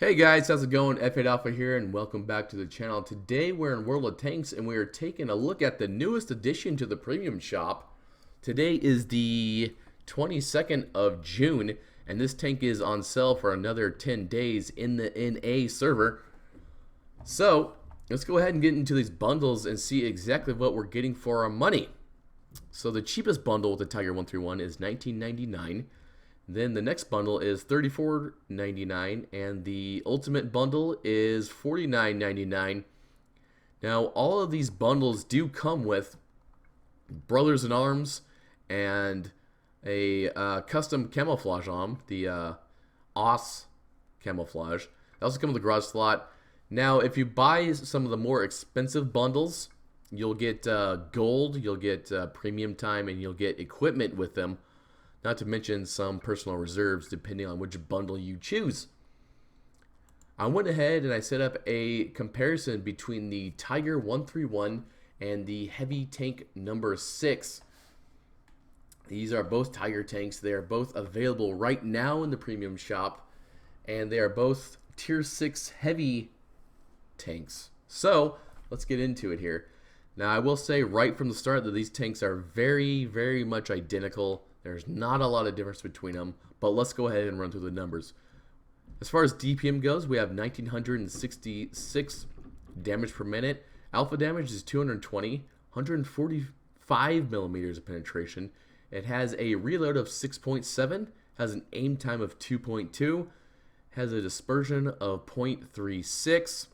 Hey guys, how's it going? F8 Alpha here, and welcome back to the channel. Today we're in World of Tanks, and we are taking a look at the newest addition to the premium shop. Today is the 22nd of June, and this tank is on sale for another 10 days in the NA server. So, let's go ahead and get into these bundles and see exactly what we're getting for our money. So the cheapest bundle with the Tiger 131 is $19.99. Then the next bundle is $34.99, and the ultimate bundle is $49.99. Now, all of these bundles do come with Brothers in Arms and a custom camouflage on the OS camouflage. They also come with a garage slot. Now, if you buy some of the more expensive bundles, you'll get gold, you'll get premium time, and you'll get equipment with them. Not to mention some personal reserves depending on which bundle you choose. I went ahead and I set up a comparison between the Tiger 131 and the Heavy Tank number 6. These are both Tiger tanks. They are both available right now in the premium shop, and they are both tier 6 heavy tanks. So let's get into it here. Now I will say right from the start that these tanks are very, very much identical. There's not a lot of difference between them, but let's go ahead and run through the numbers. As far as DPM goes, we have 1966 damage per minute. Alpha damage is 220, 145 millimeters of penetration. It has a reload of 6.7, has an aim time of 2.2, has a dispersion of 0.36.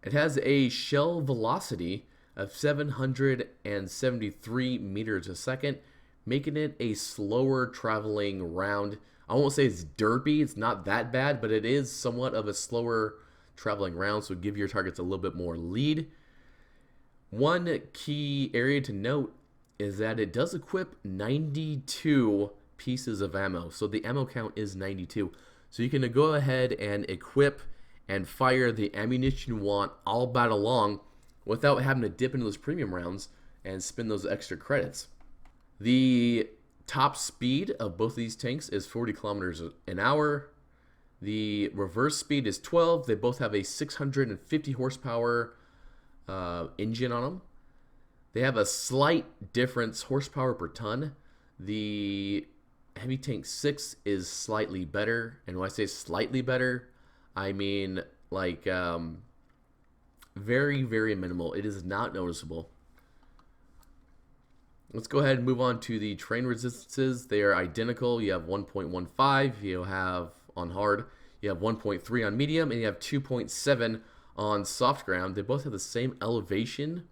It has a shell velocity of 773 meters a second, making it a slower traveling round. I won't say it's derpy, it's not that bad, but it is somewhat of a slower traveling round, so give your targets a little bit more lead. One key area to note is that it does equip 92 pieces of ammo, so the ammo count is 92. So you can go ahead and equip and fire the ammunition you want all battle long without having to dip into those premium rounds and spend those extra credits. The top speed of both of these tanks is 40 kilometers an hour. The reverse speed is 12. They both have a 650 horsepower engine on them. They have a slight difference horsepower per ton. The Heavy Tank 6 is slightly better, and when I say slightly better, I mean like very, very minimal. It is not noticeable. Let's go ahead and move on to the terrain resistances. They are identical. You have 1.15. You have on hard. You have 1.3 on medium, and you have 2.7 on soft ground. They both have the same elevation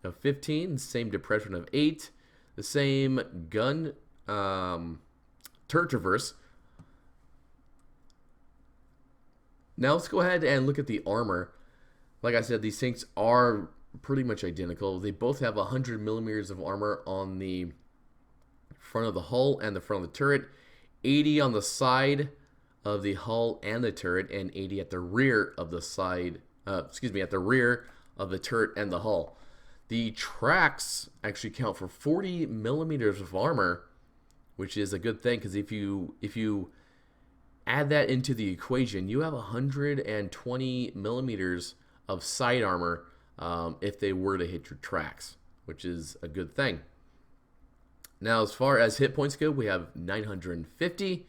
of 15, the same depression of 8, the same gun turret traverse. Now let's go ahead and look at the armor. Like I said, these tanks are pretty much identical. They both have 100 millimeters of armor on the front of the hull and the front of the turret, 80 on the side of the hull and the turret, and 80 at the rear of the side, at the rear of the turret and the hull. The tracks actually count for 40 millimeters of armor, which is a good thing, because if you add that into the equation, you have 120 millimeters of side armor if they were to hit your tracks, which is a good thing. Now, as far as hit points go, we have 950.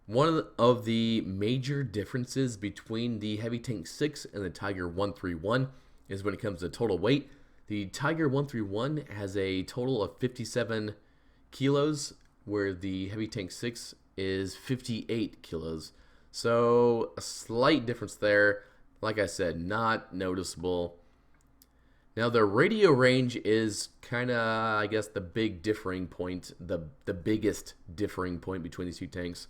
One of the major differences between the Heavy Tank 6 and the Tiger 131 is when it comes to total weight. The Tiger 131 has a total of 57 kilos, where the Heavy Tank 6 is 58 kilos. So a slight difference there. Like I said, not noticeable. Now the radio range is kind of, I guess, the big differing point, the biggest differing point between these two tanks.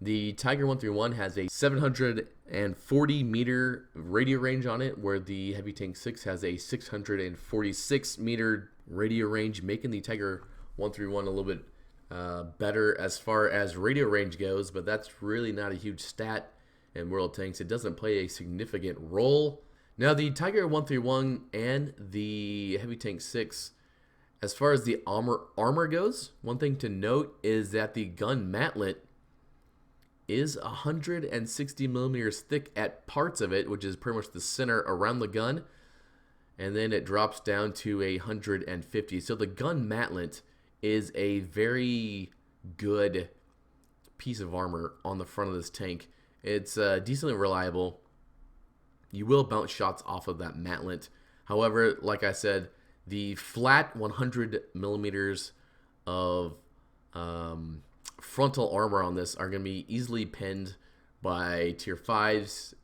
The Tiger 131 has a 740 meter radio range on it, where the Heavy Tank 6 has a 646 meter radio range, making the Tiger 131 a little bit better as far as radio range goes, but that's really not a huge stat in World Tanks. It doesn't play a significant role. Now the Tiger 131 and the Heavy Tank 6, as far as the armor goes, one thing to note is that the gun matlet is 160 millimeters thick at parts of it, which is pretty much the center around the gun. And then it drops down to 150. So the gun matlet is a very good piece of armor on the front of this tank. It's decently reliable. You will bounce shots off of that matlet. However, like I said, the flat 100 millimeters of frontal armor on this are going to be easily pinned by tier 5s,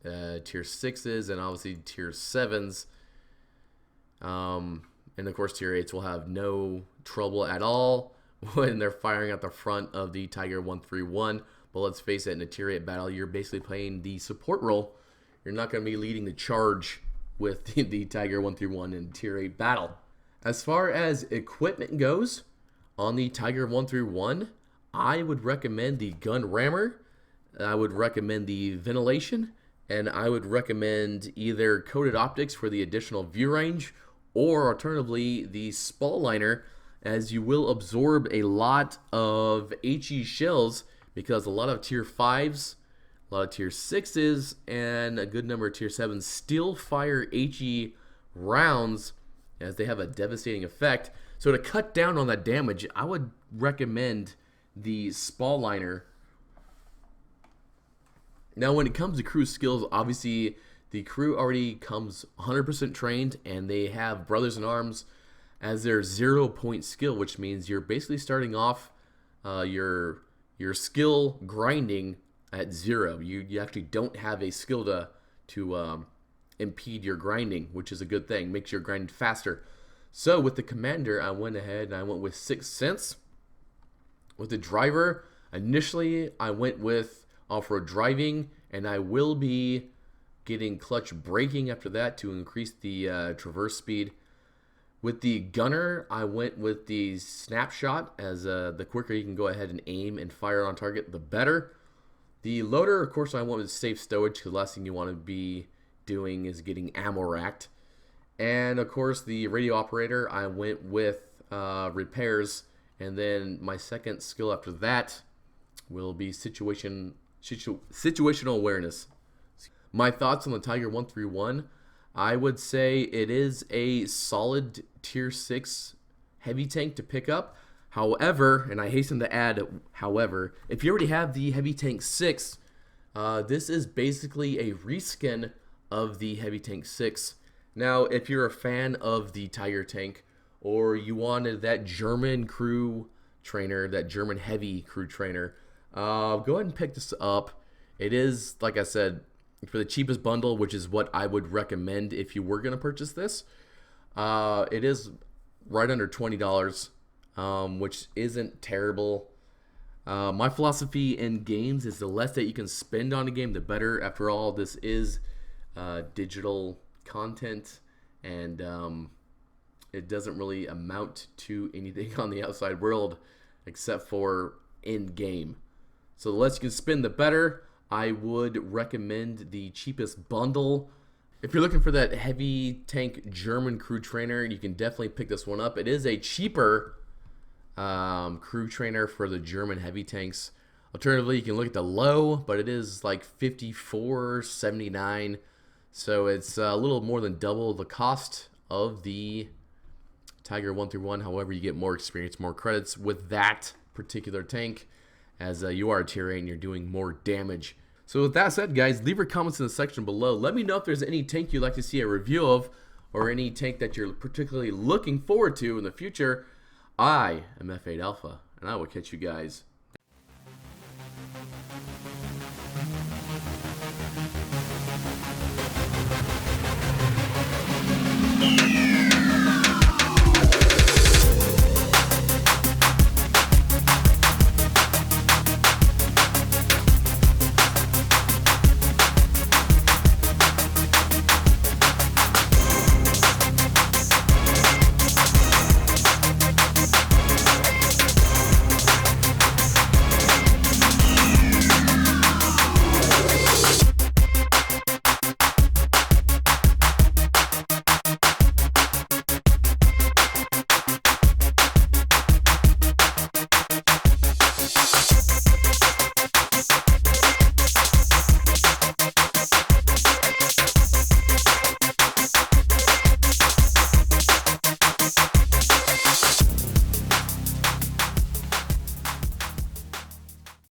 tier 6s, and obviously tier 7s. And of course tier 8s will have no trouble at all when they're firing at the front of the Tiger 131. But let's face it, in a tier 8 battle, you're basically playing the support role. You're not going to be leading the charge with the Tiger 131 in tier 8 battle. As far as equipment goes, on the Tiger 131, I would recommend the gun rammer, I would recommend the ventilation, and I would recommend either coated optics for the additional view range, or alternatively the spall liner, as you will absorb a lot of HE shells because a lot of tier 5s, a lot of tier 6s, and a good number of tier 7s still fire HE rounds as they have a devastating effect. So to cut down on that damage, I would recommend the spall liner. Now when it comes to crew skills, obviously the crew already comes 100% trained, and they have Brothers in Arms as their 0-point skill, which means you're basically starting off your skill grinding at 0. You actually don't have a skill to impede your grinding, which is a good thing. Makes your grind faster. So with the commander, I went ahead and I went with 6th Sense. With the driver, initially I went with off-road driving, and I will be getting clutch braking after that to increase the traverse speed. With the gunner, I went with the snapshot, as the quicker you can go ahead and aim and fire on target, the better. The loader, of course, I went with safe stowage, because the last thing you want to be doing is getting ammo racked. And of course, the radio operator, I went with repairs, and then my second skill after that will be situational awareness. My thoughts on the Tiger 131, I would say it is a solid tier 6 heavy tank to pick up. However, and I hasten to add, however, if you already have the Heavy Tank 6, this is basically a reskin of the Heavy Tank 6. Now, if you're a fan of the Tiger tank, or you wanted that German crew trainer, that German heavy crew trainer, go ahead and pick this up. It is, like I said, for the cheapest bundle, which is what I would recommend if you were going to purchase this. It is right under $20, which isn't terrible. My philosophy in games is the less that you can spend on a game, the better. After all, this is digital content, and it doesn't really amount to anything on the outside world except for in-game. So the less you can spend, the better. I would recommend the cheapest bundle. If you're looking for that heavy tank German crew trainer, you can definitely pick this one up. It is a cheaper crew trainer for the German heavy tanks. Alternatively, you can look at the low, but it is like $54.79. So it's a little more than double the cost of the Tiger 131. However, you get more experience, more credits with that particular tank, as you are a tier 8 and you're doing more damage. So with that said, guys, leave your comments in the section below. Let me know if there's any tank you'd like to see a review of, or any tank that you're particularly looking forward to in the future. I am F8 Alpha, and I will catch you guys